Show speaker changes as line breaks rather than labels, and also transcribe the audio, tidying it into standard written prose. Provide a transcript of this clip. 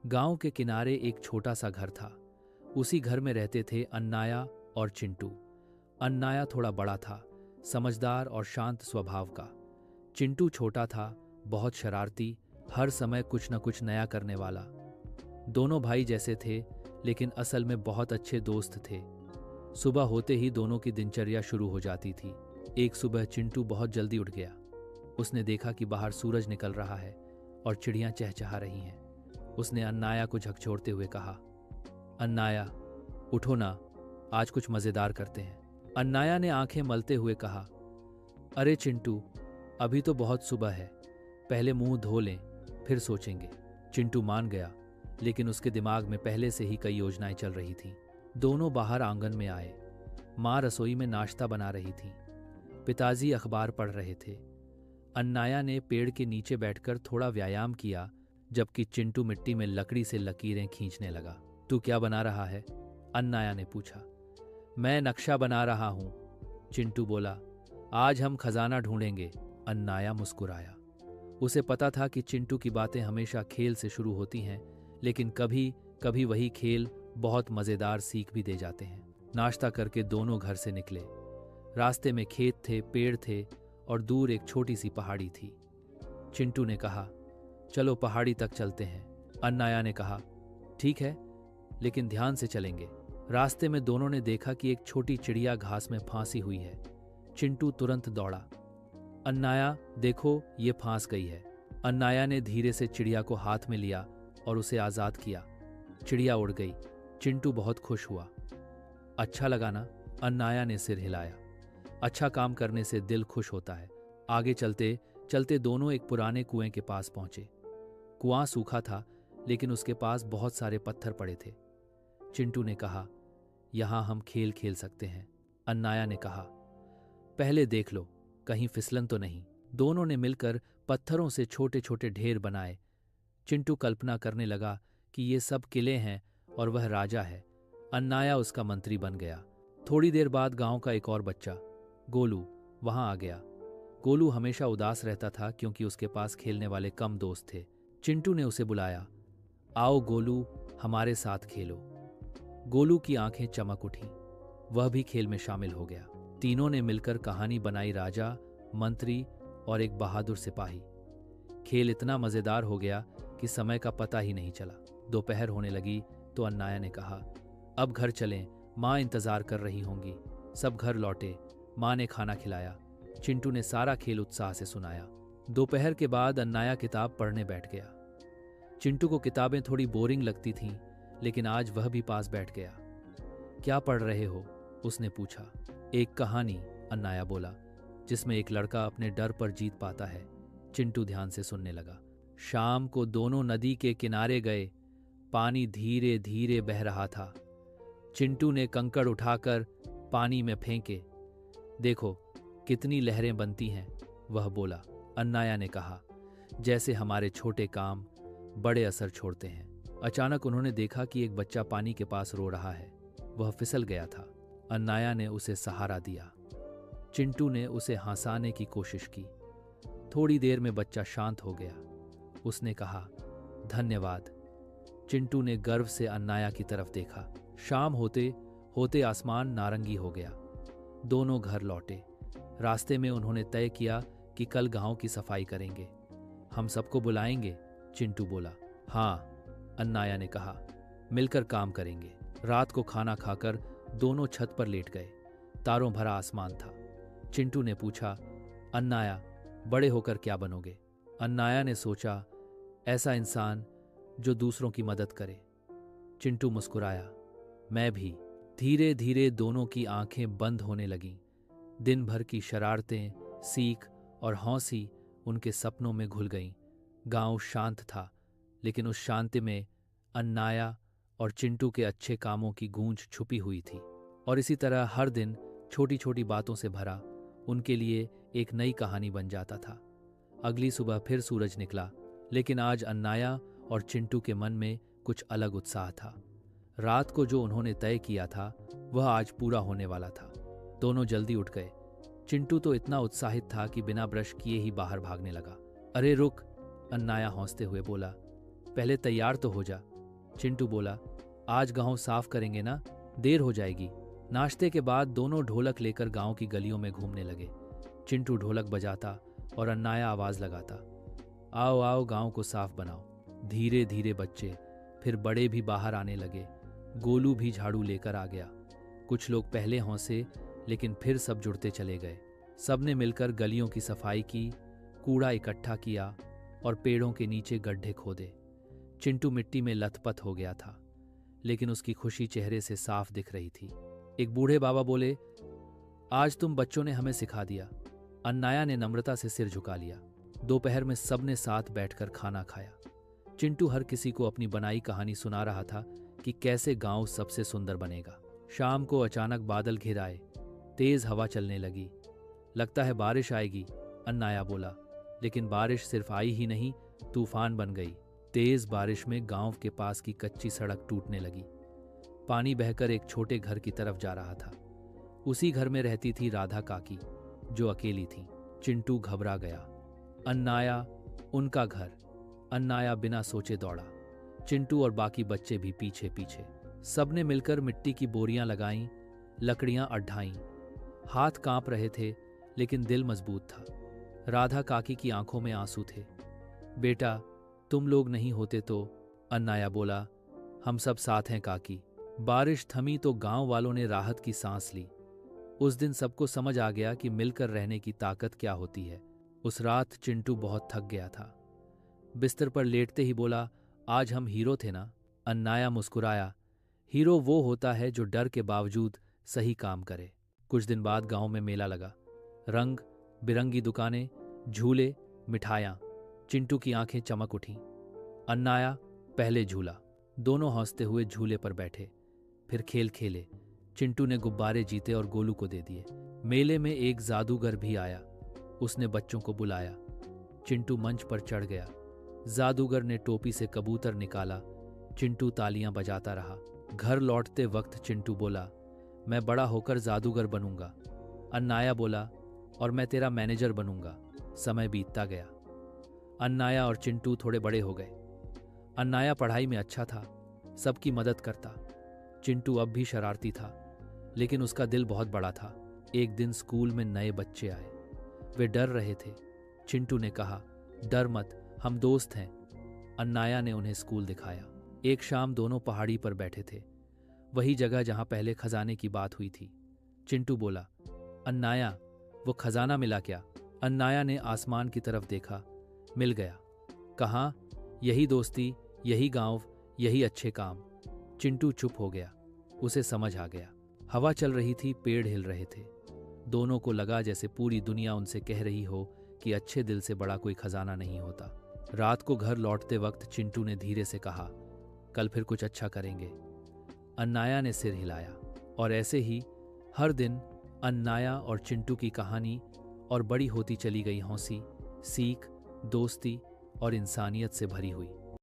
गांव के किनारे एक छोटा सा घर था। उसी घर में रहते थे अन्नाया और चिंटू। अन्नाया थोड़ा बड़ा था, समझदार और शांत स्वभाव का। चिंटू छोटा था, बहुत शरारती, हर समय कुछ न कुछ नया करने वाला। दोनों भाई जैसे थे, लेकिन असल में बहुत अच्छे दोस्त थे। सुबह होते ही दोनों की दिनचर्या शुरू हो जाती थी। एक सुबह चिंटू बहुत जल्दी उठ गया। उसने देखा कि बाहर सूरज निकल रहा है और चिड़ियां चहचहा रही हैं। उसने अन्नाया को झकझोरते हुए कहा, अन्नाया, उठो ना, आज कुछ मजेदार करते हैं। अन्नाया ने आंखें मलते हुए कहा, अरे चिंटू, अभी तो बहुत सुबह है, पहले मुंह धो लें, फिर सोचेंगे। चिंटू मान गया, लेकिन उसके दिमाग में पहले से ही कई योजनाएं चल रही थीं। दोनों बाहर आंगन में आए। माँ रसोई में नाश्ता बना रही थी, पिताजी अखबार पढ़ रहे थे। अन्नाया ने पेड़ के नीचे बैठकर थोड़ा व्यायाम किया, जबकि चिंटू मिट्टी में लकड़ी से लकीरें खींचने लगा। तू क्या बना रहा है? अन्नाया ने पूछा। मैं नक्शा बना रहा हूं, चिंटू बोला। आज हम खजाना ढूंढेंगे। अन्नाया मुस्कुराया। उसे पता था कि चिंटू की बातें हमेशा खेल से शुरू होती हैं, लेकिन कभी कभी वही खेल बहुत मजेदार सीख भी दे जाते हैं। नाश्ता करके दोनों घर से निकले। रास्ते में खेत थे, पेड़ थे और दूर एक छोटी सी पहाड़ी थी। चिंटू ने कहा, चलो पहाड़ी तक चलते हैं। अन्नाया ने कहा, ठीक है, लेकिन ध्यान से चलेंगे। रास्ते में दोनों ने देखा कि एक छोटी चिड़िया घास में फांसी हुई है। चिंटू तुरंत दौड़ा। अन्नाया, देखो, ये फांस गई है। अन्नाया ने धीरे से चिड़िया को हाथ में लिया और उसे आजाद किया। चिड़िया उड़ गई। चिंटू बहुत खुश हुआ। अच्छा लगा ना? अन्नाया ने सिर हिलाया। अच्छा काम करने से दिल खुश होता है। आगे चलते चलते दोनों एक पुराने कुएं के पास पहुंचे। कुआं सूखा था, लेकिन उसके पास बहुत सारे पत्थर पड़े थे। चिंटू ने कहा, यहां हम खेल खेल सकते हैं। अन्नाया ने कहा, पहले देख लो, कहीं फिसलन तो नहीं। दोनों ने मिलकर पत्थरों से छोटे छोटे ढेर बनाए। चिंटू कल्पना करने लगा कि ये सब किले हैं और वह राजा है। अन्नाया उसका मंत्री बन गया। थोड़ी देर बाद गांव का एक और बच्चा, गोलू, वहां आ गया। गोलू हमेशा उदास रहता था क्योंकि उसके पास खेलने वाले कम दोस्त थे। चिंटू ने उसे बुलाया, आओ गोलू, हमारे साथ खेलो। गोलू की आंखें चमक उठीं। वह भी खेल में शामिल हो गया। तीनों ने मिलकर कहानी बनाई, राजा, मंत्री और एक बहादुर सिपाही। खेल इतना मजेदार हो गया कि समय का पता ही नहीं चला। दोपहर होने लगी तो अन्नाया ने कहा, अब घर चलें, माँ इंतजार कर रही होंगी। सब घर लौटे। माँ ने खाना खिलाया। चिंटू ने सारा खेल उत्साह से सुनाया। दोपहर के बाद अन्नाया किताब पढ़ने बैठ गया। चिंटू को किताबें थोड़ी बोरिंग लगती थीं, लेकिन आज वह भी पास बैठ गया। क्या पढ़ रहे हो? उसने पूछा। एक कहानी, अन्नाया बोला, जिसमें एक लड़का अपने डर पर जीत पाता है। चिंटू ध्यान से सुनने लगा। शाम को दोनों नदी के किनारे गए। पानी धीरे धीरे बह रहा था। चिंटू ने कंकड़ उठाकर पानी में फेंके। देखो कितनी लहरें बनती हैं, वह बोला। अन्नाया ने कहा, जैसे हमारे छोटे काम बड़े असर छोड़ते हैं। अचानक उन्होंने देखा कि एक बच्चा पानी के पास रो रहा है। वह फिसल गया था। अन्नाया ने उसे सहारा दिया। चिंटू ने उसे हंसाने की कोशिश की। थोड़ी देर में बच्चा शांत हो गया। उसने कहा, धन्यवाद। चिंटू ने गर्व से अन्नाया की तरफ देखा। शाम होते होते आसमान नारंगी हो गया। दोनों घर लौटे। रास्ते में उन्होंने तय किया कि कल गांव की सफाई करेंगे। हम सबको बुलाएंगे, चिंटू बोला। हाँ, अन्नाया ने कहा, मिलकर काम करेंगे। रात को खाना खाकर दोनों छत पर लेट गए। तारों भरा आसमान था। चिंटू ने पूछा, अन्नाया, बड़े होकर क्या बनोगे? अन्नाया ने सोचा, ऐसा इंसान जो दूसरों की मदद करे। चिंटू मुस्कुराया, मैं भी। धीरे धीरे दोनों की आंखें बंद होने लगीं। दिन भर की शरारतें, सीख और हौंसी उनके सपनों में घुल गईं। गांव शांत था, लेकिन उस शांति में अन्नाया और चिंटू के अच्छे कामों की गूंज छुपी हुई थी। और इसी तरह हर दिन छोटी छोटी बातों से भरा उनके लिए एक नई कहानी बन जाता था। अगली सुबह फिर सूरज निकला, लेकिन आज अन्नाया और चिंटू के मन में कुछ अलग उत्साह था। रात को जो उन्होंने तय किया था वह आज पूरा होने वाला था। दोनों जल्दी उठ गए। चिंटू तो इतना उत्साहित था कि बिना ब्रश किए ही बाहर भागने लगा। अरे रुक, अन्नाया हौंसते हुए बोला, पहले तैयार तो हो जा। चिंटू बोला, आज गांव साफ करेंगे ना, देर हो जाएगी। नाश्ते के बाद दोनों ढोलक लेकर गांव की गलियों में घूमने लगे। चिंटू ढोलक बजाता और अन्नाया आवाज लगाता, आओ आओ गांव को साफ बनाओ। धीरे धीरे बच्चे, फिर बड़े भी बाहर आने लगे। गोलू भी झाड़ू लेकर आ गया। कुछ लोग पहले हंसे, लेकिन फिर सब जुड़ते चले गए। सबने मिलकर गलियों की सफाई की, कूड़ा इकट्ठा किया और पेड़ों के नीचे गड्ढे खोदे। चिंटू मिट्टी में लथपथ हो गया था, लेकिन उसकी खुशी चेहरे से साफ दिख रही थी। एक बूढ़े बाबा बोले, आज तुम बच्चों ने हमें सिखा दिया। अन्नाया ने नम्रता से सिर झुका लिया। दोपहर में सबने साथ बैठकर खाना खाया। चिंटू हर किसी को अपनी बनाई कहानी सुना रहा था कि कैसे गांव सबसे सुंदर बनेगा। शाम को अचानक बादल घिर आए, तेज हवा चलने लगी। लगता है बारिश आएगी, अन्नाया बोला। लेकिन बारिश सिर्फ आई ही नहीं, तूफान बन गई। तेज बारिश में गांव के पास की कच्ची सड़क टूटने लगी। पानी बहकर एक छोटे घर की तरफ जा रहा था। उसी घर में रहती थी राधा काकी, जो अकेली थी। चिंटू घबरा गया। अन्नाया, उनका घर। अन्नाया बिना सोचे दौड़ा। चिंटू और बाकी बच्चे भी पीछे पीछे। सबने मिलकर मिट्टी की बोरियां लगाईं, लकड़ियां अड्ढाईं। हाथ कांप रहे थे, लेकिन दिल मजबूत था। राधा काकी की आंखों में आंसू थे। बेटा, तुम लोग नहीं होते तो, अन्नाया बोला। हम सब साथ हैं काकी। बारिश थमी तो गांव वालों ने राहत की सांस ली। उस दिन सबको समझ आ गया कि मिलकर रहने की ताकत क्या होती है। उस रात चिंटू बहुत थक गया था। बिस्तर पर लेटते ही बोला, आज हम हीरो थे ना। अन्नाया मुस्कुराया। हीरो वो होता है जो डर के बावजूद सही काम करे। कुछ दिन बाद गांव में मेला लगा। रंग बिरंगी दुकानें, झूले, मिठाइयां। चिंटू की आंखें चमक उठीं। अन्नाया पहले झूला। दोनों हंसते हुए झूले पर बैठे। फिर खेल खेले। चिंटू ने गुब्बारे जीते और गोलू को दे दिए। मेले में एक जादूगर भी आया। उसने बच्चों को बुलाया। चिंटू मंच पर चढ़ गया। जादूगर ने टोपी से कबूतर निकाला। चिंटू तालियां बजाता रहा। घर लौटते वक्त चिंटू बोला, मैं बड़ा होकर जादूगर बनूंगा। अन्नाया बोला, और मैं तेरा मैनेजर बनूंगा। समय बीतता गया। अन्नाया और चिंटू थोड़े बड़े हो गए। अन्नाया पढ़ाई में अच्छा था, सबकी मदद करता। चिंटू अब भी शरारती था, लेकिन उसका दिल बहुत बड़ा था। एक दिन स्कूल में नए बच्चे आए। वे डर रहे थे। चिंटू ने कहा, डर मत, हम दोस्त हैं। अन्नाया ने उन्हें स्कूल दिखाया। एक शाम दोनों पहाड़ी पर बैठे थे, वही जगह जहां पहले खजाने की बात हुई थी। चिंटू बोला, अन्नाया, वो खजाना मिला क्या? अन्नाया ने आसमान की तरफ देखा। मिल गया। कहाँ? यही दोस्ती, यही गांव, यही अच्छे काम। चिंटू चुप हो गया। उसे समझ आ गया। हवा चल रही थी, पेड़ हिल रहे थे। दोनों को लगा जैसे पूरी दुनिया उनसे कह रही हो कि अच्छे दिल से बड़ा कोई खजाना नहीं होता। रात को घर लौटते वक्त चिंटू ने धीरे से कहा, कल फिर कुछ अच्छा करेंगे। अन्नाया ने सिर हिलाया। और ऐसे ही हर दिन अन्नाया और चिंटू की कहानी और बड़ी होती चली गई। हौसी, सीख, दोस्ती और इंसानियत से भरी हुई।